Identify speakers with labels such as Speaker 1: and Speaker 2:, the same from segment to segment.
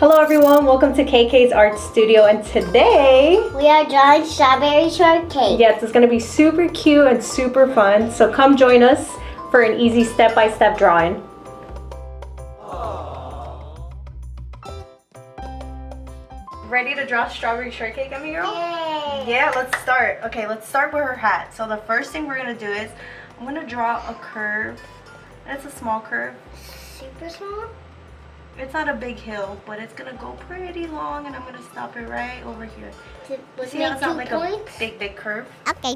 Speaker 1: Hello everyone, welcome to KK's Art Studio, and today
Speaker 2: we are drawing Strawberry Shortcake.
Speaker 1: Yes, it's going to be super cute and super fun, so come join us for an easy step-by-step drawing. Ready to draw Strawberry Shortcake, Emy girl?
Speaker 2: Yay.
Speaker 1: Yeah, let's start. Okay, let's start with her hat. So the first thing we're going to do is, I'm going to draw a curve. It's a small curve.
Speaker 2: Super small?
Speaker 1: It's not a big hill, but it's gonna go pretty long, and I'm gonna stop it right over here.
Speaker 2: Let's
Speaker 1: See
Speaker 2: make
Speaker 1: how it's not
Speaker 2: 2
Speaker 1: like
Speaker 2: points?
Speaker 1: a big curve?
Speaker 2: Okay.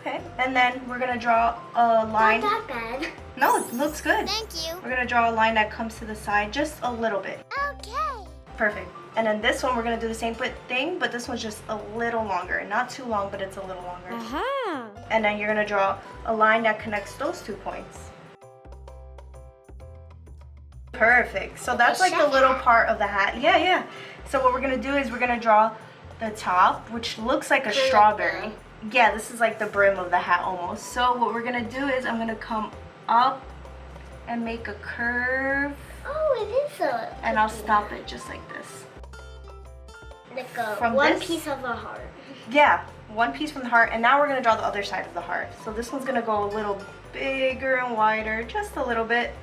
Speaker 1: Okay, and then we're gonna draw a line.
Speaker 2: Not that bad.
Speaker 1: No, it looks good.
Speaker 2: Thank you.
Speaker 1: We're gonna draw a line that comes to the side just a little bit.
Speaker 2: Okay.
Speaker 1: Perfect. And then this one, we're gonna do the same thing, but this one's just a little longer. Not too long, but it's a little longer.
Speaker 2: Uh-huh.
Speaker 1: And then you're gonna draw a line that connects those 2 points. Perfect. So that's like the little part of the hat. Yeah. So what we're gonna do is we're gonna draw the top, which looks like a strawberry. Yeah, this is like the brim of the hat almost. So what we're gonna do is I'm gonna come up and make a curve.
Speaker 2: Oh, it is a
Speaker 1: And I'll stop it just like this.
Speaker 2: Like a
Speaker 1: From
Speaker 2: one
Speaker 1: this?
Speaker 2: piece of a heart.
Speaker 1: Yeah, one piece from the heart. And now we're gonna draw the other side of the heart. So this one's gonna go a little bigger and wider, just a little bit.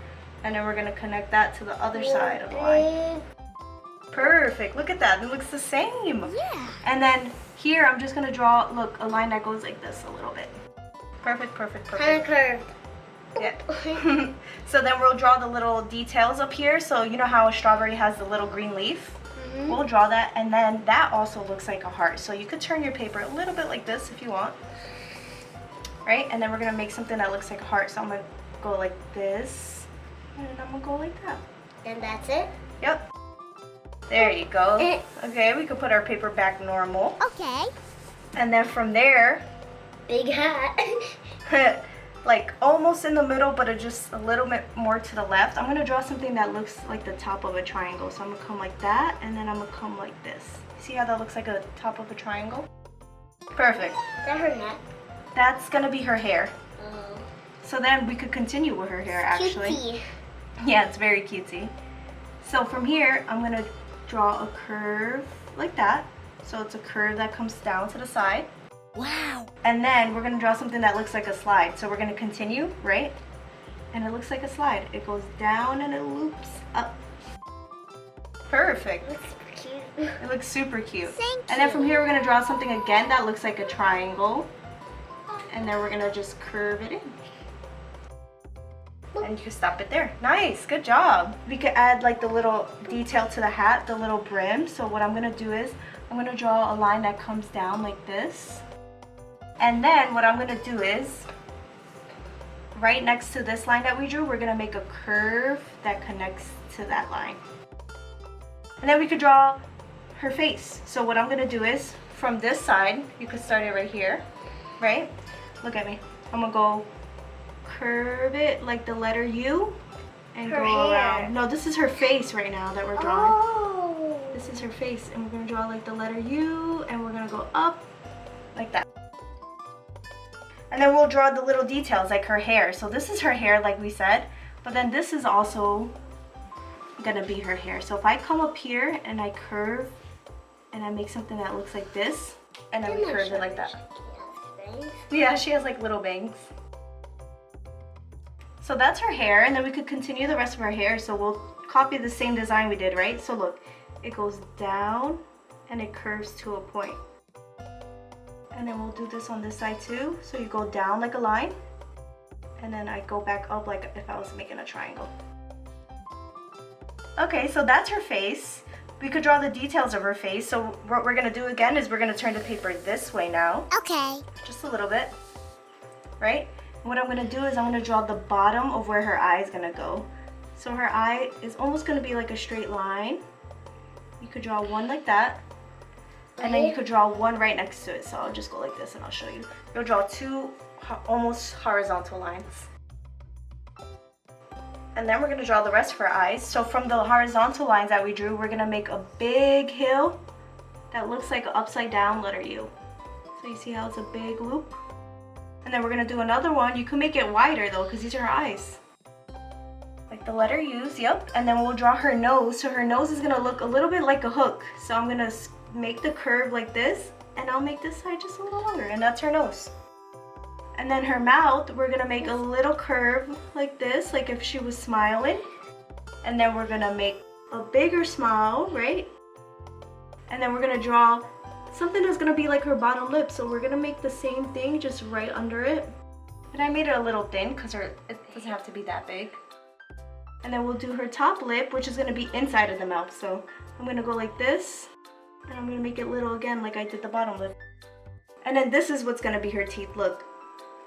Speaker 1: And then we're gonna connect that to the other side of the line. Perfect, look at that, it looks the same.
Speaker 2: Yeah.
Speaker 1: And then here, I'm just gonna draw, look, a line that goes like this a little bit. Perfect.
Speaker 2: Kind of curved.
Speaker 1: Yeah. So then we'll draw the little details up here. So you know how a strawberry has the little green leaf?
Speaker 2: Mm-hmm.
Speaker 1: We'll draw that, and then that also looks like a heart. So you could turn your paper a little bit like this if you want. Right, and then we're gonna make something that looks like a heart. So I'm gonna go like this. And I'm gonna go like that.
Speaker 2: And that's it?
Speaker 1: Yep. There you go. Okay, we can put our paper back normal.
Speaker 2: Okay.
Speaker 1: And then from there,
Speaker 2: Big hat.
Speaker 1: like almost in the middle, but just a little bit more to the left, I'm gonna draw something that looks like the top of a triangle. So I'm gonna come like that, and then I'm gonna come like this. See how that looks like a top of a triangle? Perfect.
Speaker 2: Is that her neck?
Speaker 1: That's gonna be her hair.
Speaker 2: Oh.
Speaker 1: So then we could continue with her hair, actually.
Speaker 2: Cutesy.
Speaker 1: Yeah, it's very cutesy. So from here, I'm gonna draw a curve like that. So it's a curve that comes down to the side.
Speaker 2: Wow.
Speaker 1: And then we're gonna draw something that looks like a slide. So we're gonna continue, right? And it looks like a slide. It goes down and it loops up. Perfect.
Speaker 2: Looks cute.
Speaker 1: It looks super cute.
Speaker 2: Thank
Speaker 1: And then from
Speaker 2: you.
Speaker 1: here, we're gonna draw something again that looks like a triangle. And then we're gonna just curve it in. And you can stop it there. Nice, good job. We could add like the little detail to the hat, the little brim. So what I'm gonna do is, I'm gonna draw a line that comes down like this. And then what I'm gonna do is, right next to this line that we drew, we're gonna make a curve that connects to that line. And then we could draw her face. So what I'm gonna do is, from this side, you could start it right here, right? Look at me. I'm gonna go curve it like the letter U and
Speaker 2: Her
Speaker 1: go
Speaker 2: hair.
Speaker 1: around. No, this is her face right now that we're drawing.
Speaker 2: Oh.
Speaker 1: This is her face, and we're gonna draw like the letter U, and we're gonna go up like that. And then we'll draw the little details like her hair. So this is her hair like we said, but then this is also gonna be her hair. So if I come up here and I curve and I make something that looks like this, and then we curve it like that. Yeah, she has like little bangs. So that's her hair, and then we could continue the rest of her hair. So we'll copy the same design we did, right? So look, it goes down and it curves to a point. And then we'll do this on this side too. So you go down like a line, and then I go back up like if I was making a triangle. Okay, so that's her face. We could draw the details of her face. So what we're gonna do again is we're gonna turn the paper this way now.
Speaker 2: Okay.
Speaker 1: Just a little bit, right? What I'm gonna do is I'm gonna draw the bottom of where her eye is gonna go. So her eye is almost gonna be like a straight line. You could draw one like that, and then you could draw one right next to it. So I'll just go like this and I'll show you. You'll draw 2 almost horizontal lines. And then we're gonna draw the rest of her eyes. So from the horizontal lines that we drew, we're gonna make a big hill that looks like an upside down letter U. So you see how it's a big loop? And then we're gonna do another one. You can make it wider though, because these are her eyes. Like the letter U's, yep. And then we'll draw her nose. So her nose is gonna look a little bit like a hook. So I'm gonna make the curve like this, and I'll make this side just a little longer, and that's her nose. And then her mouth, we're gonna make a little curve like this, like if she was smiling. And then we're gonna make a bigger smile, right? And then we're gonna draw something that's gonna be like her bottom lip. So we're gonna make the same thing just right under it. And I made it a little thin because it doesn't have to be that big. And then we'll do her top lip, which is gonna be inside of the mouth. So I'm gonna go like this, and I'm gonna make it little again like I did the bottom lip. And then this is what's gonna be her teeth, look.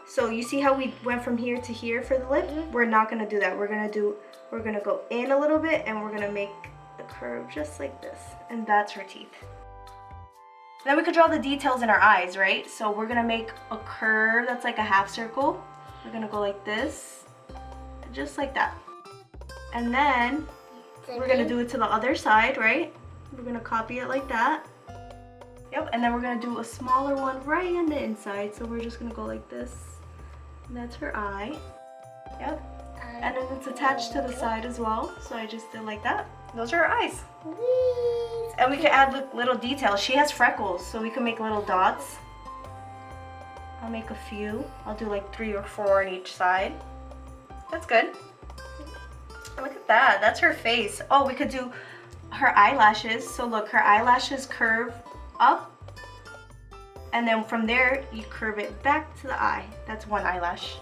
Speaker 1: So you see how we went from here to here for the lip? We're not gonna do that. We're gonna go in a little bit, and we're gonna make the curve just like this. And that's her teeth. Then we could draw the details in our eyes, right? So we're gonna make a curve that's like a half circle. We're gonna go like this, just like that. And then we're gonna do it to the other side, right? We're gonna copy it like that. Yep, and then we're gonna do a smaller one right in the inside. So we're just gonna go like this. And that's her eye. Yep. And then it's attached to the side as well. So I just did like that. Those are her eyes. And we can add little details. She has freckles, so we can make little dots. I'll make a few. I'll do like 3 or 4 on each side. That's good. Look at that. That's her face. Oh, we could do her eyelashes. So look, her eyelashes curve up. And then from there, you curve it back to the eye. That's one eyelash.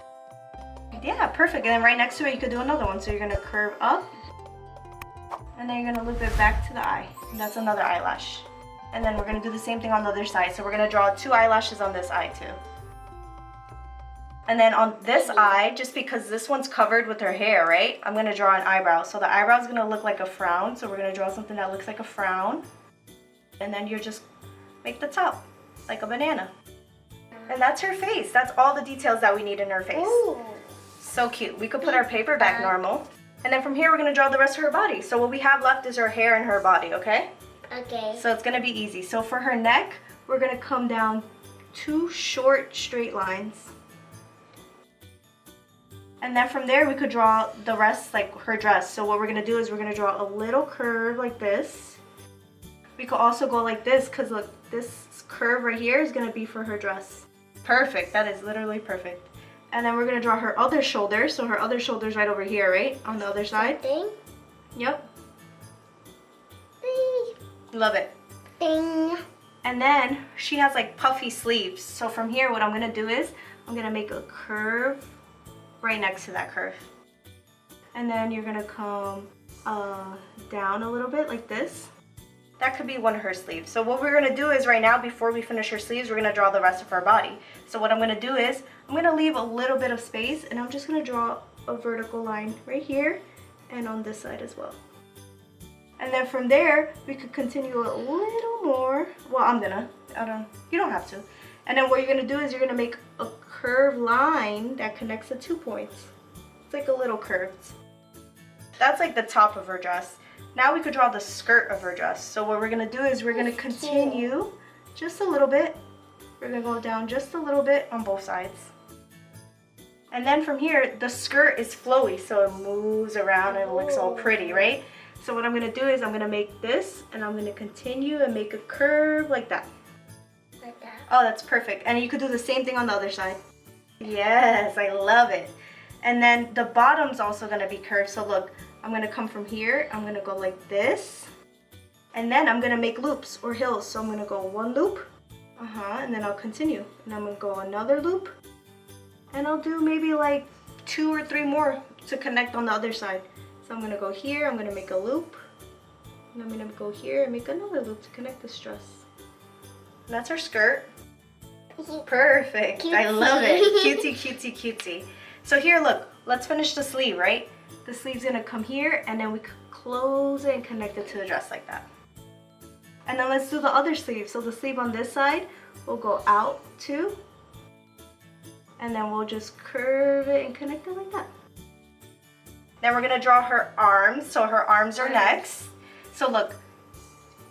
Speaker 1: Yeah, perfect. And then right next to it, you could do another one. So you're going to curve up. And then you're going to loop it back to the eye. And that's another eyelash. And then we're going to do the same thing on the other side. So we're going to draw 2 eyelashes on this eye too. And then on this eye, just because this one's covered with her hair, right? I'm going to draw an eyebrow. So the eyebrow is going to look like a frown. So we're going to draw something that looks like a frown. And then you just make the top like a banana. And that's her face. That's all the details that we need in her face.
Speaker 2: Ooh.
Speaker 1: So cute. We could put our paper back normal. And then from here, we're going to draw the rest of her body. So what we have left is her hair and her body, okay?
Speaker 2: Okay.
Speaker 1: So it's going to be easy. So for her neck, we're going to come down 2 short straight lines. And then from there, we could draw the rest like her dress. So what we're going to do is we're going to draw a little curve like this. We could also go like this because look, this curve right here is going to be for her dress. Perfect. That is literally perfect. And then we're going to draw her other shoulder. So her other shoulder's right over here, right? On the other side.
Speaker 2: Ding.
Speaker 1: Yep.
Speaker 2: Ding.
Speaker 1: Love it.
Speaker 2: Ding.
Speaker 1: And then she has like puffy sleeves. So from here, what I'm going to do is I'm going to make a curve right next to that curve. And then you're going to come down a little bit like this. That could be one of her sleeves. So what we're going to do is right now, before we finish her sleeves, we're going to draw the rest of her body. So what I'm going to do is I'm going to leave a little bit of space, and I'm just going to draw a vertical line right here and on this side as well. And then from there, we could continue a little more. Well, you don't have to. And then what you're going to do is you're going to make a curved line that connects the 2 points. It's like a little curve. That's like the top of her dress. Now we could draw the skirt of her dress. So what we're going to do is we're going to continue just a little bit. We're going to go down just a little bit on both sides. And then from here, the skirt is flowy, so it moves around and it looks all pretty, right? So what I'm going to do is I'm going to make this, and I'm going to continue and make a curve like that.
Speaker 2: Like that.
Speaker 1: Oh, that's perfect. And you could do the same thing on the other side. Yes, I love it. And then the bottom's also going to be curved. So look, I'm going to come from here. I'm going to go like this. And then I'm going to make loops or hills. So I'm going to go 1 loop. And then I'll continue. And I'm going to go another loop. And I'll do maybe like 2 or 3 more to connect on the other side. So I'm going to go here. I'm going to make a loop. And I'm going to go here and make another loop to connect this dress. And that's her skirt. Perfect.
Speaker 2: Cutesy.
Speaker 1: I love it. Cutesy, cutesy, cutesy. So here, look. Let's finish the sleeve, right? The sleeve's going to come here, and then we close it and connect it to the dress like that. And then let's do the other sleeve. So the sleeve on this side will go out too. And then we'll just curve it and connect it like that. Then we're going to draw her arms. So her arms are next. So look,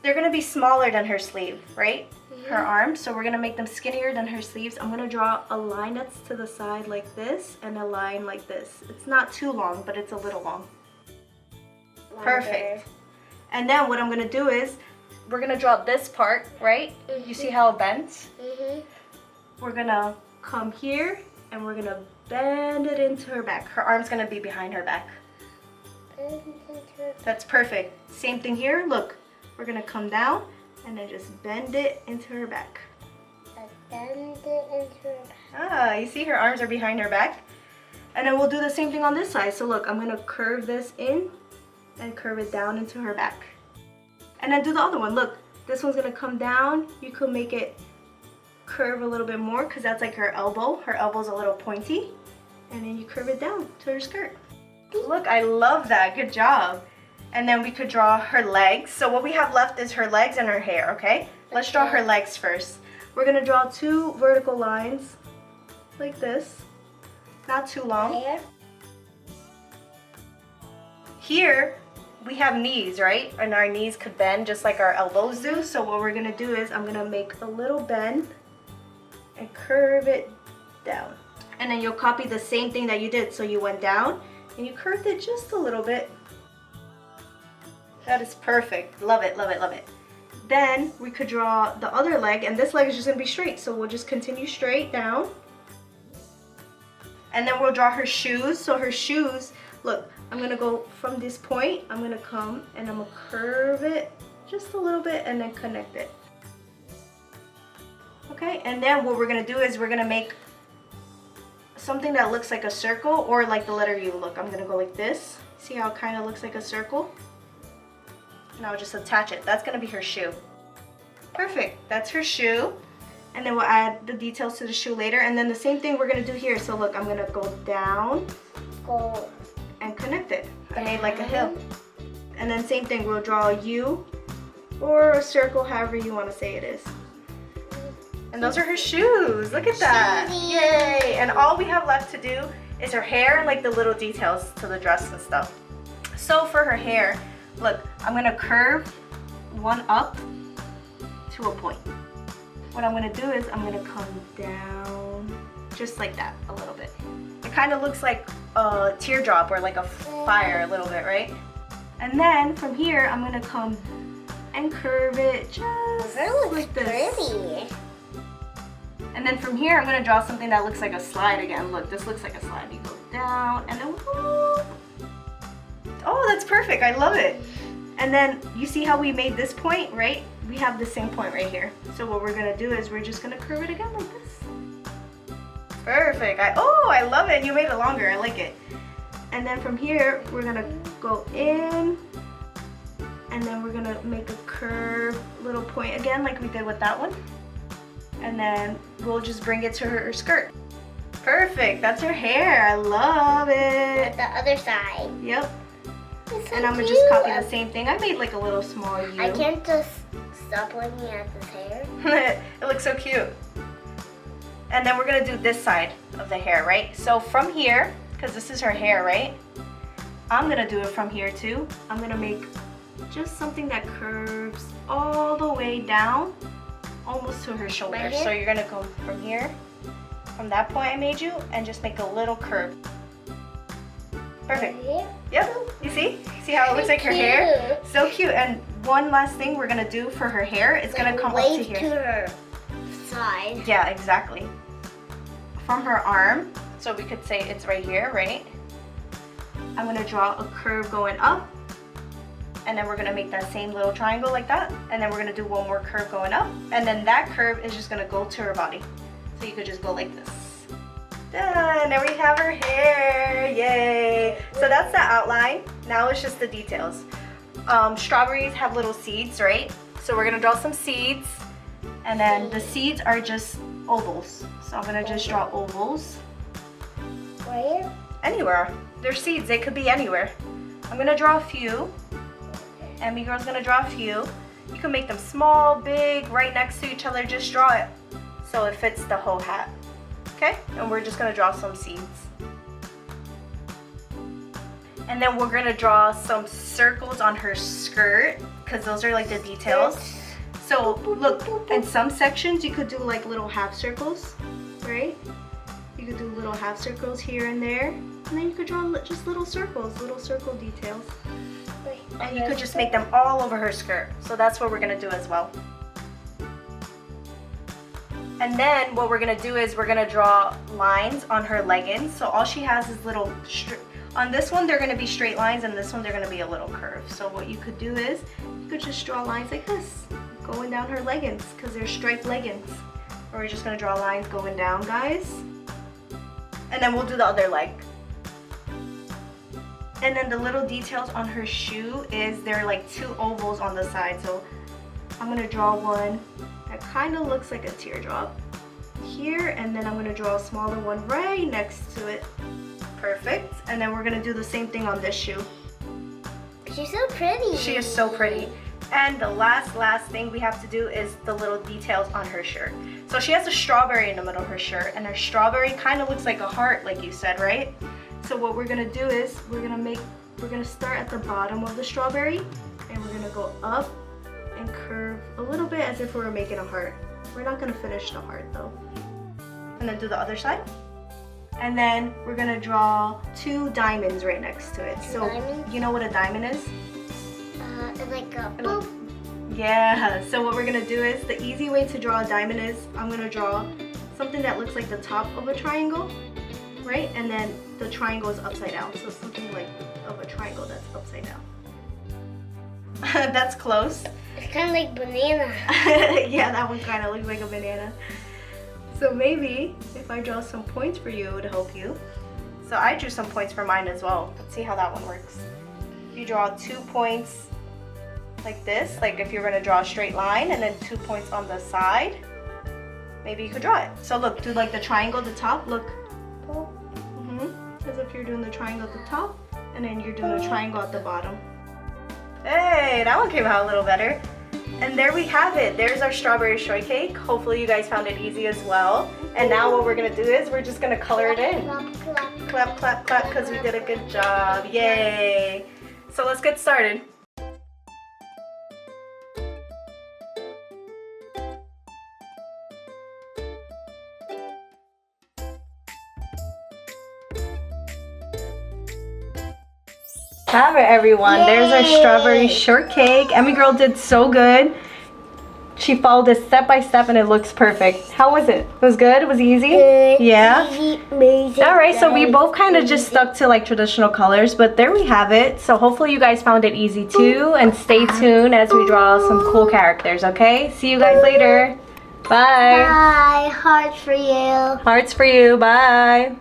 Speaker 1: they're going to be smaller than her sleeve, right? Her arms. So we're going to make them skinnier than her sleeves. I'm going to draw a line that's to the side like this and a line like this. It's not too long, but it's a little long. Perfect. And then what I'm gonna do is, we're gonna draw this part, right? You see how it bends? We're gonna come here and we're gonna bend it into her back. Her arm's gonna be behind her back. That's perfect. Same thing here, look. We're gonna come down and then just bend it into her back.
Speaker 2: Bend it into her back.
Speaker 1: Ah, you see her arms are behind her back? And then we'll do the same thing on this side. So look, I'm gonna curve this in and curve it down into her back. And then do the other one. Look, this one's gonna come down. You could make it curve a little bit more because that's like her elbow. Her elbow's a little pointy. And then you curve it down to her skirt. Look, I love that. Good job. And then we could draw her legs. So what we have left is her legs and her hair, okay? Let's draw her legs first. We're gonna draw 2 vertical lines like this. Not too long. Here, we have knees, right? And our knees could bend just like our elbows do. So what we're gonna do is I'm gonna make a little bend and curve it down. And then you'll copy the same thing that you did. So you went down and you curved it just a little bit. That is perfect. Love it, love it, love it. Then we could draw the other leg, and this leg is just gonna be straight. So we'll just continue straight down. And then we'll draw her shoes. So her shoes, look, I'm gonna go from this point, I'm gonna come and I'm gonna curve it just a little bit and then connect it. Okay, and then what we're gonna do is we're gonna make something that looks like a circle or like the letter U. Look, I'm gonna go like this. See how it kind of looks like a circle? And I'll just attach it. That's gonna be her shoe. Perfect, that's her shoe. And then we'll add the details to the shoe later. And then the same thing we're gonna do here. So look, I'm gonna go down and connect it. I made like a hill. And then same thing, we'll draw a U or a circle, however you wanna say it is. And those are her shoes, look at that. Yay, and all we have left to do is her hair and like the little details to the dress and stuff. So for her hair, look, I'm gonna curve one up to a point. What I'm gonna do is I'm gonna come down just like that a little bit. It kind of looks like a teardrop or like a fire a little bit, right? And then from here, I'm gonna come and curve it just like this.
Speaker 2: Pretty.
Speaker 1: And then from here, I'm gonna draw something that looks like a slide again. Look, this looks like a slide. You go down and then whoop. Oh, that's perfect, I love it. And then you see how we made this point, right? We have the same point right here. So what we're gonna do is we're just gonna curve it again like this. Perfect, I love it. You made it longer, I like it. And then from here, we're gonna go in and then we're gonna make a curve little point again like we did with that one. And then we'll just bring it to her skirt. Perfect, that's her hair, I love it.
Speaker 2: The other side.
Speaker 1: Yep.
Speaker 2: So
Speaker 1: and I'm gonna
Speaker 2: cute.
Speaker 1: just copy the same thing. I made like a little small U.
Speaker 2: I can't just stop looking at this hair.
Speaker 1: It looks so cute. And then we're gonna do this side of the hair, right? So from here, because this is her hair, right? I'm gonna do it from here too. I'm gonna make just something that curves all the way down, almost to her shoulder.
Speaker 2: Right here?
Speaker 1: So you're gonna go from here, from that point I made you, and just make a little curve. Perfect.
Speaker 2: Right here?
Speaker 1: Yep, you see? See how it looks like her hair? So cute. And one last thing we're gonna do for her hair is gonna come up to
Speaker 2: Wave
Speaker 1: here.
Speaker 2: to her side.
Speaker 1: Yeah, exactly. From her arm, so we could say it's right here, right? I'm gonna draw a curve going up, and then we're gonna make that same little triangle like that, and then we're gonna do one more curve going up, and then that curve is just gonna go to her body. So you could just go like this. Done, there we have her hair, yay. So that's the outline, now it's just the details. Strawberries have little seeds, right? So we're gonna draw some seeds, and then the seeds are just ovals. So I'm gonna just draw ovals.
Speaker 2: Where?
Speaker 1: Anywhere, they're seeds, they could be anywhere. I'm gonna draw a few. Emy girl's gonna draw a few. You can make them small, big, right next to each other, just draw it so it fits the whole hat. Okay, and we're just gonna draw some seeds. And then we're gonna draw some circles on her skirt, because those are like the details. So look, in some sections you could do like little half circles, right? You could do little half circles here and there. And then you could draw just little circles, little circle details. And you could just make them all over her skirt. So that's what we're gonna do as well. And then what we're gonna do is we're gonna draw lines on her leggings. So all she has is little, on this one they're gonna be straight lines, and this one they're gonna be a little curve. So what you could do is, you could just draw lines like this, going down her leggings, because they're striped leggings. Or we're just gonna draw lines going down, guys. And then we'll do the other leg. And then the little details on her shoe is there are like 2 ovals on the side. So I'm gonna draw one that kind of looks like a teardrop here, and then I'm gonna draw a smaller one right next to it. Perfect. And then we're gonna do the same thing on this shoe.
Speaker 2: She's so pretty.
Speaker 1: She is so pretty. And the last thing we have to do is the little details on her shirt. So she has a strawberry in the middle of her shirt, and her strawberry kind of looks like a heart, like you said, right? So what we're gonna do is we're gonna start at the bottom of the strawberry, and we're gonna go up and curve a little bit as if we were making a heart. We're not gonna finish the heart though. And then do the other side. And then we're gonna draw 2 diamonds right next to it. So
Speaker 2: diamonds?
Speaker 1: You know what a diamond is?
Speaker 2: It's like a boop.
Speaker 1: Yeah, so what we're gonna do is, the easy way to draw a diamond is, I'm gonna draw something that looks like the top of a triangle, right? And then the triangle is upside down. So something like of a triangle that's upside down. That's close.
Speaker 2: It's kind of like banana.
Speaker 1: Yeah, that one kind of looks like a banana. So maybe if I draw some points for you, it would help you. So I drew some points for mine as well. Let's see how that one works. You draw 2 points like this, like if you're gonna draw a straight line, and then 2 points on the side. Maybe you could draw it. So look, do like the triangle at the top, look. As if you're doing the triangle at the top, and then you're doing the triangle at the bottom. Hey, that one came out a little better. And there we have it. There's our strawberry shortcake. Hopefully you guys found it easy as well. And now what we're gonna do is we're just gonna color it in. Clap, clap, clap, because we did a good job. Yay. So let's get started. Have it, everyone.
Speaker 2: Yay.
Speaker 1: There's our strawberry shortcake. Emy girl did so good. She followed it step by step and it looks perfect. How was it? It was good? It was easy?
Speaker 2: Good.
Speaker 1: Yeah?
Speaker 2: Easy, amazing.
Speaker 1: Alright, so we both kind of just stuck to like traditional colors, but there we have it. So hopefully you guys found it easy too, and stay tuned as we draw some cool characters, okay? See you guys later. Bye.
Speaker 2: Bye. Hearts for you.
Speaker 1: Hearts for you. Bye.